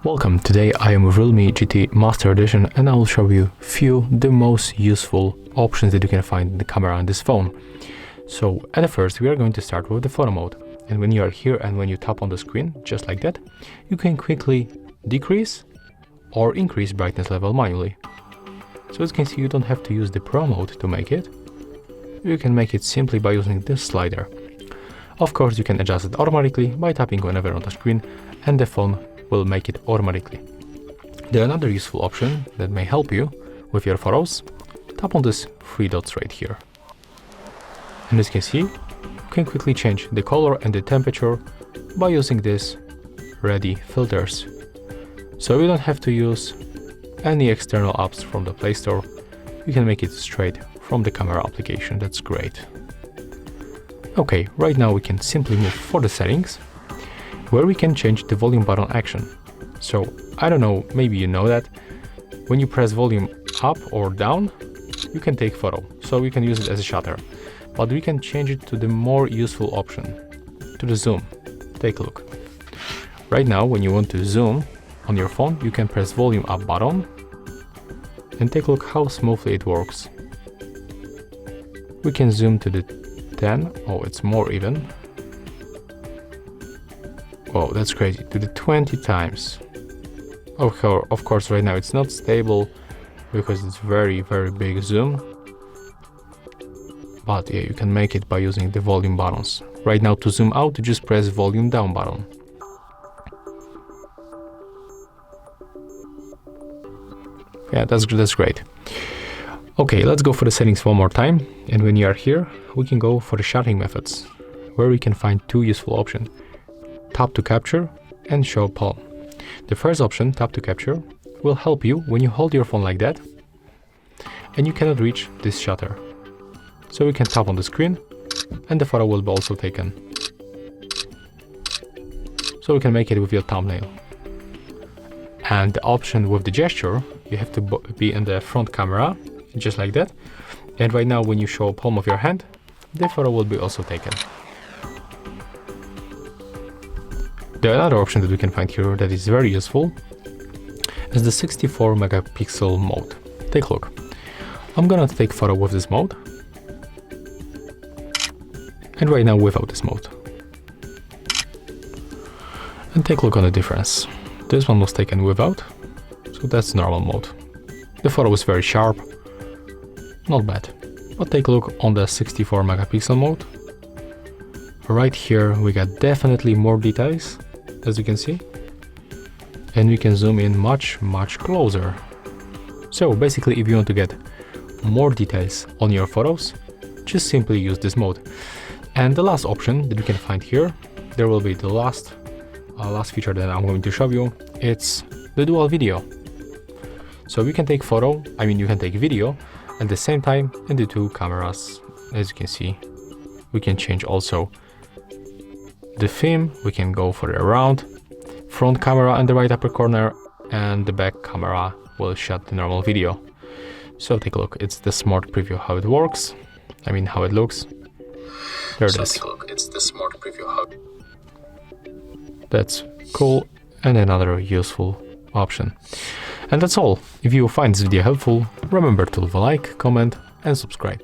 Welcome, today I am with Realme GT Master Edition and I will show you few the most useful options that you can find in the camera on this phone. So at first we are going to start with the photo mode, and when you are here and when you tap on the screen just like that, you can quickly decrease or increase brightness level manually. So as you can see, you don't have to use the Pro mode to make it. You can make it simply by using this slider. Of course you can adjust it automatically by tapping whenever on the screen and the phone will make it automatically. There's another useful option that may help you with your photos. Tap on this three dots right here. And as you can see, you can quickly change the color and the temperature by using this ready filters. So you don't have to use any external apps from the Play Store. You can make it straight from the camera application. That's great. Okay, right now we can simply move for the settings, where we can change the volume button action. So I don't know, maybe you know that when you press volume up or down, you can take photo, so we can use it as a shutter. But we can change it to the more useful option, to the zoom. Take a look. Right now, when you want to zoom on your phone, you can press volume up button and take a look how smoothly it works. We can zoom to the 10, oh, it's more even. Oh, that's crazy, to the 20 times. Of course, right now it's not stable because it's very big zoom. But yeah, you can make it by using the volume buttons. Right now to zoom out, you just press volume down button. Yeah, that's great. Okay, let's go for the settings one more time. And when you are here, we can go for the shutting methods, where we can find two useful options. Tap to capture and show palm. The first option, tap to capture, will help you when you hold your phone like that and you cannot reach this shutter. So we can tap on the screen and the photo will be also taken. So we can make it with your thumbnail. And the option with the gesture, you have to be in the front camera, just like that. And right now when you show palm of your hand, the photo will be also taken. The other option that we can find here that is very useful is the 64 megapixel mode. Take a look. I'm gonna take photo with this mode. And right now without this mode. And take a look on the difference. This one was taken without, so that's normal mode. The photo is very sharp, not bad. But take a look on the 64 megapixel mode. Right here we got definitely more details, as you can see. And we can zoom in much closer. So basically, if you want to get more details on your photos, just simply use this mode. And the last option that you can find here, there will be the last feature that I'm going to show you. It's the dual video. So you can take you can take video at the same time in the two cameras. As you can see, we can change also the theme. We can go for the round front camera in the right upper corner, and the back camera will shut the normal video. So take a look. It's the smart preview how it works. How it looks. There it is. Take a look. It's the smart preview how. That's cool, and another useful option. And that's all. If you find this video helpful, remember to leave a like, comment and subscribe.